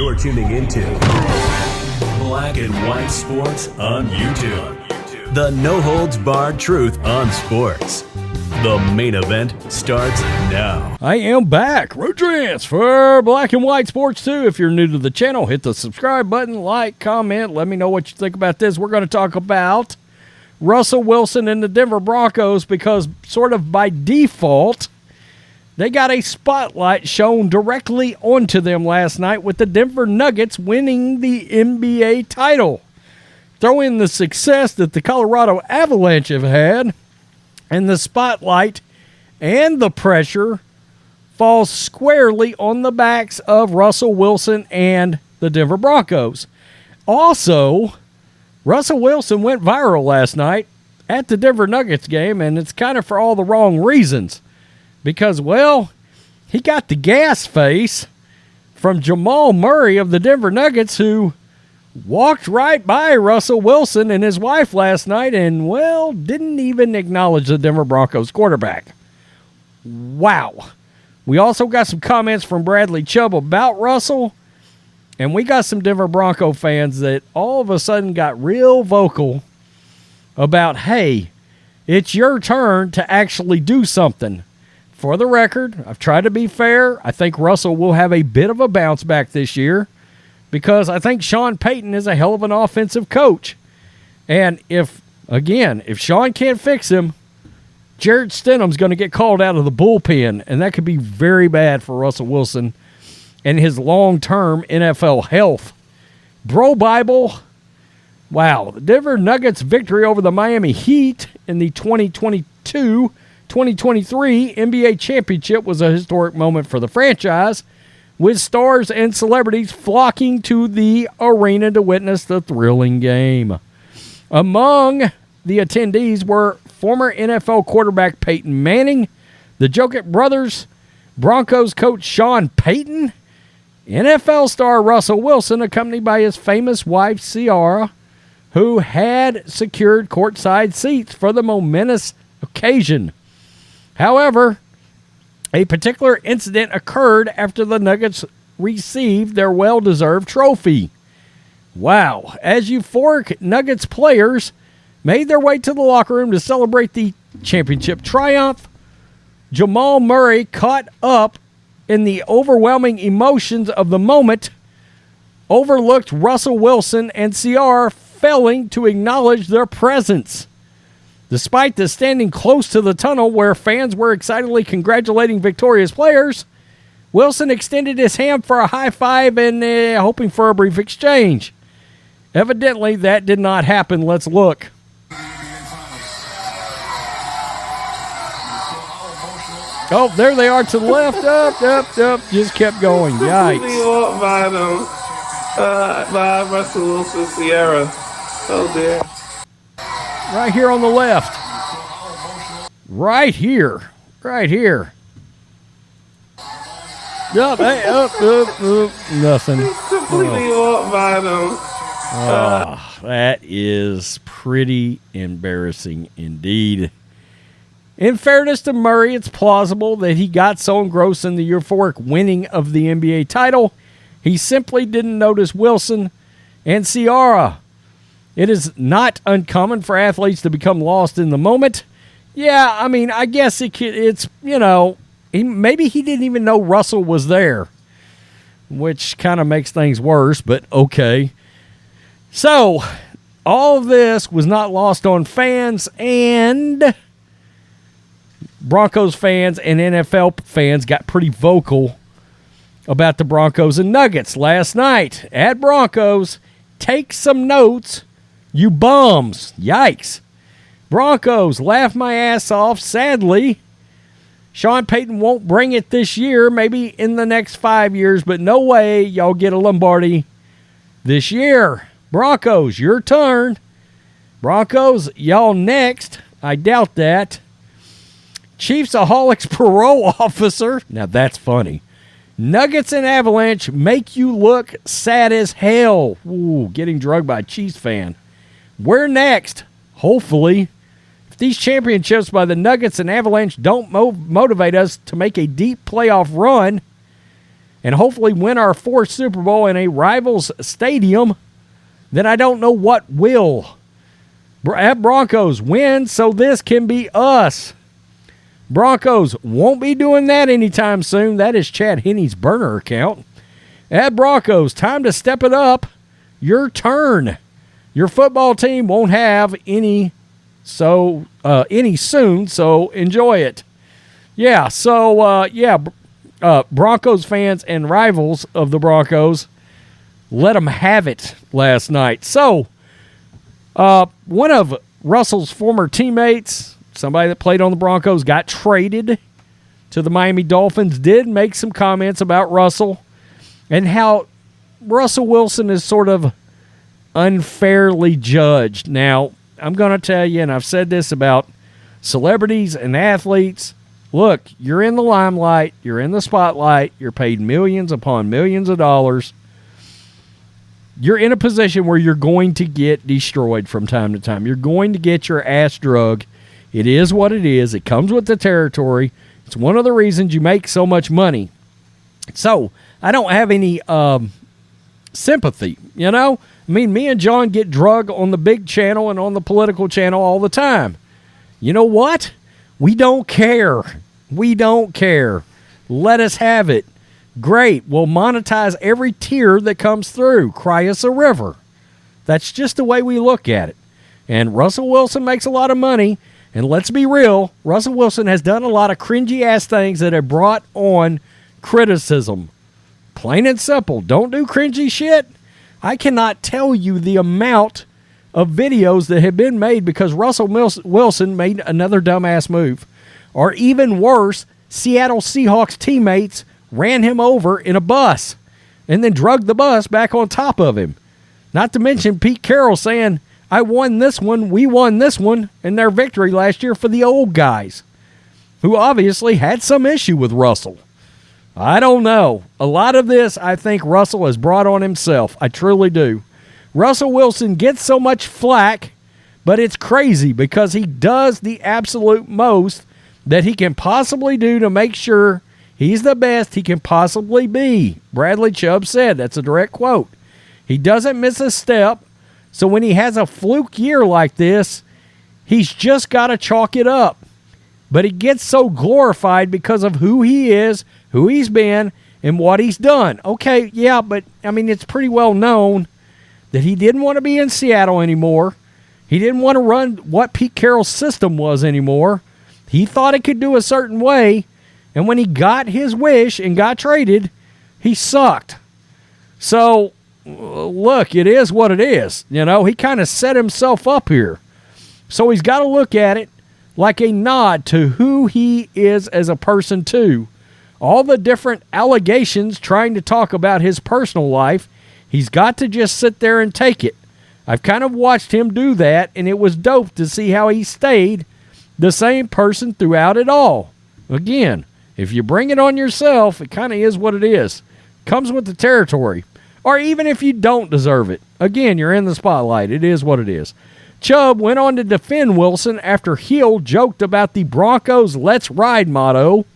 You're tuning into Black and White Sports on YouTube. The no-holds-barred truth on sports. The main event starts now. I am back. Rodrance for Black and White Sports 2. If you're new to the channel, hit the subscribe button, like, comment. Let me know what you think about this. We're going to talk about Russell Wilson and the Denver Broncos because sort of by default, they got a spotlight shown directly onto them last night with the Denver Nuggets winning the NBA title. Throw in the success that the Colorado Avalanche have had, and the spotlight and the pressure falls squarely on the backs of Russell Wilson and the Denver Broncos. Also, Russell Wilson went viral last night at the Denver Nuggets game, and it's kind of for all the wrong reasons. Because, well, he got the gas face from Jamal Murray of the Denver Nuggets, who walked right by Russell Wilson and his wife last night and, well, didn't even acknowledge the Denver Broncos quarterback. Wow. We also got some comments from Bradley Chubb about Russell, and we got some Denver Bronco fans that all of a sudden got real vocal about, hey, it's your turn to actually do something. For the record, I've tried to be fair. I think Russell will have a bit of a bounce back this year because I think Sean Payton is a hell of an offensive coach. And if Sean can't fix him, Jared Stidham's going to get called out of the bullpen, and that could be very bad for Russell Wilson and his long-term NFL health. Bro Bible, wow. The Denver Nuggets' victory over the Miami Heat in the 2023 NBA Championship was a historic moment for the franchise, with stars and celebrities flocking to the arena to witness the thrilling game. Among the attendees were former NFL quarterback Peyton Manning, the Jokert brothers, Broncos coach Sean Payton, NFL star Russell Wilson, accompanied by his famous wife Ciara, who had secured courtside seats for the momentous occasion. However, a particular incident occurred after the Nuggets received their well-deserved trophy. Wow. As euphoric Nuggets players made their way to the locker room to celebrate the championship triumph, Jamal Murray, caught up in the overwhelming emotions of the moment, overlooked Russell Wilson and Ciara, failing to acknowledge their presence. Despite the standing close to the tunnel where fans were excitedly congratulating victorious players, Wilson extended his hand for a high five and hoping for a brief exchange. Evidently, that did not happen. Let's look. Oh, there they are to the left. Up. Just kept going. Yikes. By Russell Wilson, Ciara. Oh, dear. Right here on the left. Right here. Up, nothing. Completely walked by them. That is pretty embarrassing indeed. In fairness to Murray, it's plausible that he got so engrossed in the euphoric winning of the NBA title, he simply didn't notice Wilson and Ciara. It is not uncommon for athletes to become lost in the moment. Yeah, I mean, I guess it's, maybe he didn't even know Russell was there, which kind of makes things worse, but okay. So, all of this was not lost on fans, and Broncos fans and NFL fans got pretty vocal about the Broncos and Nuggets last night at Broncos. Take some notes, you bums. Yikes. Broncos, laugh my ass off. Sadly, Sean Payton won't bring it this year, maybe in the next 5 years, but no way y'all get a Lombardi this year. Broncos, your turn. Broncos, y'all next. I doubt that. Chiefsaholics parole officer. Now that's funny. Nuggets and Avalanche make you look sad as hell. Ooh, getting drugged by a Chiefs fan. We're next. Hopefully. If these championships by the Nuggets and Avalanche don't motivate us to make a deep playoff run and hopefully win our 4th Super Bowl in a rival's stadium, then I don't know what will. At Broncos, win so this can be us. Broncos won't be doing that anytime soon. That is Chad Henney's burner account. At Broncos, time to step it up. Your turn. Your football team won't have any soon, so enjoy it. Yeah, so, Broncos fans and rivals of the Broncos, let them have it last night. So, one of Russell's former teammates, somebody that played on the Broncos, got traded to the Miami Dolphins, did make some comments about Russell and how Russell Wilson is sort of unfairly judged. Now, I'm going to tell you, and I've said this about celebrities and athletes, look, you're in the limelight, you're in the spotlight, you're paid millions upon millions of dollars. You're in a position where you're going to get destroyed from time to time. You're going to get your ass drug. It is what it is. It comes with the territory. It's one of the reasons you make so much money. So, I don't have any sympathy, you know? I mean, me and John get drug on the big channel and on the political channel all the time. You know what? We don't care. We don't care. Let us have it. Great. We'll monetize every tear that comes through. Cry us a river. That's just the way we look at it. And Russell Wilson makes a lot of money. And let's be real, Russell Wilson has done a lot of cringy-ass things that have brought on criticism. Plain and simple. Don't do cringy shit. I cannot tell you the amount of videos that have been made because Russell Wilson made another dumbass move. Or even worse, Seattle Seahawks teammates ran him over in a bus and then drugged the bus back on top of him. Not to mention Pete Carroll saying, I won this one, we won this one, in their victory last year for the old guys, who obviously had some issue with Russell. I don't know. A lot of this, I think Russell has brought on himself. I truly do. Russell Wilson gets so much flack, but it's crazy because he does the absolute most that he can possibly do to make sure he's the best he can possibly be. Bradley Chubb said, that's a direct quote. He doesn't miss a step, so when he has a fluke year like this, he's just got to chalk it up. But he gets so glorified because of who he is, who he's been, and what he's done. Okay, yeah, but, I mean, it's pretty well known that he didn't want to be in Seattle anymore. He didn't want to run what Pete Carroll's system was anymore. He thought it could do a certain way, and when he got his wish and got traded, he sucked. So, look, it is what it is. You know, he kind of set himself up here. So he's got to look at it like a nod to who he is as a person, too. All the different allegations trying to talk about his personal life, he's got to just sit there and take it. I've kind of watched him do that, and it was dope to see how he stayed the same person throughout it all. Again, if you bring it on yourself, it kind of is what it is. Comes with the territory. Or even if you don't deserve it. Again, you're in the spotlight. It is what it is. Chubb went on to defend Wilson after Hill joked about the Broncos' Let's Ride motto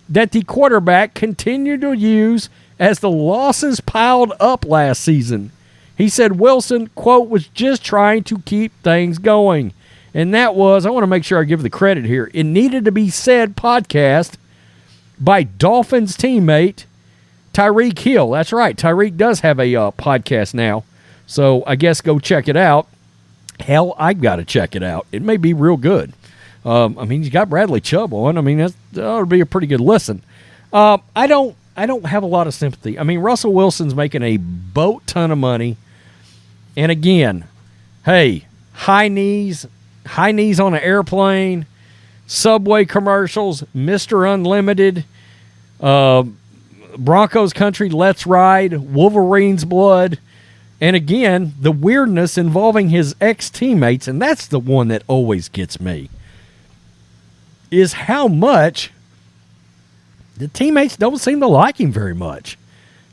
that the quarterback continued to use as the losses piled up last season. He said Wilson, quote, was just trying to keep things going. And that was, I want to make sure I give the credit here, It Needed to Be Said podcast by Dolphins teammate Tyreek Hill. That's right. Tyreek does have a podcast now. So I guess go check it out. Hell, I've got to check it out. It may be real good. I mean, he's got Bradley Chubb on. I mean, that ought to be a pretty good listen. I don't have a lot of sympathy. I mean, Russell Wilson's making a boat ton of money. And again, hey, high knees on an airplane, Subway commercials, Mr. Unlimited, Broncos country, Let's Ride, Wolverine's blood. And again, the weirdness involving his ex-teammates, and that's the one that always gets me, is how much the teammates don't seem to like him very much.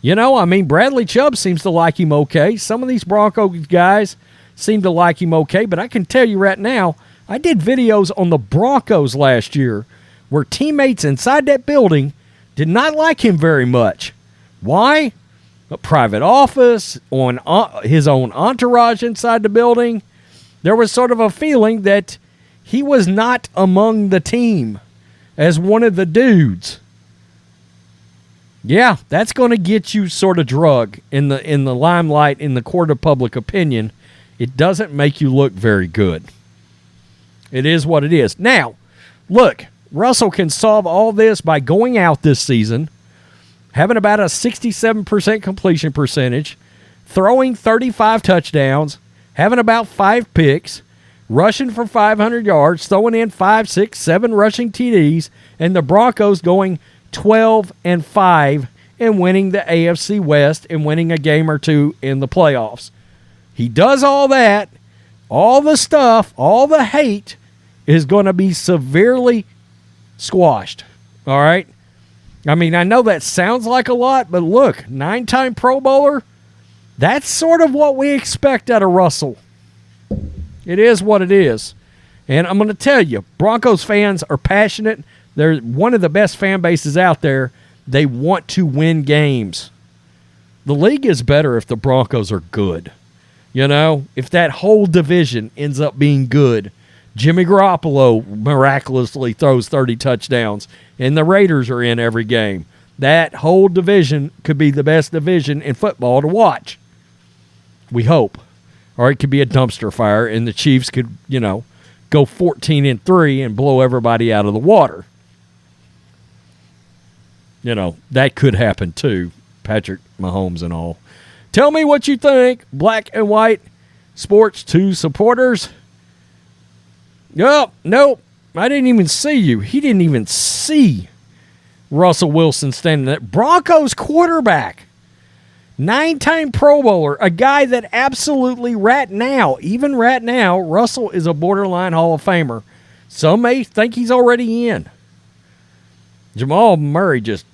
You know, I mean, Bradley Chubb seems to like him okay. Some of these Broncos guys seem to like him okay, but I can tell you right now, I did videos on the Broncos last year where teammates inside that building did not like him very much. Why? A private office, on his own entourage inside the building. There was sort of a feeling that he was not among the team as one of the dudes. Yeah, that's going to get you sort of drug in the limelight, in the court of public opinion. It doesn't make you look very good. It is what it is. Now, look, Russell can solve all this by going out this season, having about a 67% completion percentage, throwing 35 touchdowns, having about 5 picks, rushing for 500 yards, throwing in 5, 6, 7 rushing TDs, and the Broncos going 12-5 and winning the AFC West and winning a game or two in the playoffs. He does all that, all the stuff, all the hate is going to be severely squashed. All right? I mean, I know that sounds like a lot, but look, 9-time Pro Bowler, that's sort of what we expect out of Russell. It is what it is. And I'm going to tell you, Broncos fans are passionate. They're one of the best fan bases out there. They want to win games. The league is better if the Broncos are good. You know, if that whole division ends up being good. Jimmy Garoppolo miraculously throws 30 touchdowns, and the Raiders are in every game. That whole division could be the best division in football to watch. We hope. Or it could be a dumpster fire, and the Chiefs could, go 14-3 and blow everybody out of the water. That could happen too. Patrick Mahomes and all. Tell me what you think, Black and White Sports 2 supporters. Nope. I didn't even see you. He didn't even see Russell Wilson standing there. Broncos quarterback. 9-time Pro Bowler. A guy that absolutely even right now, Russell is a borderline Hall of Famer. Some may think he's already in. Jamal Murray just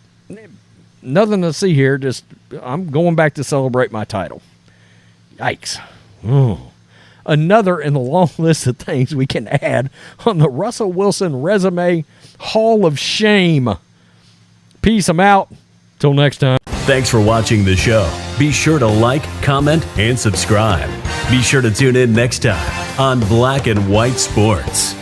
nothing to see here. Just I'm going back to celebrate my title. Yikes. Oh. Another in the long list of things we can add on the Russell Wilson resume Hall of Shame. Peace. I'm out. Till next time. Thanks for watching the show. Be sure to like, comment, and subscribe. Be sure to tune in next time on Black and White Sports.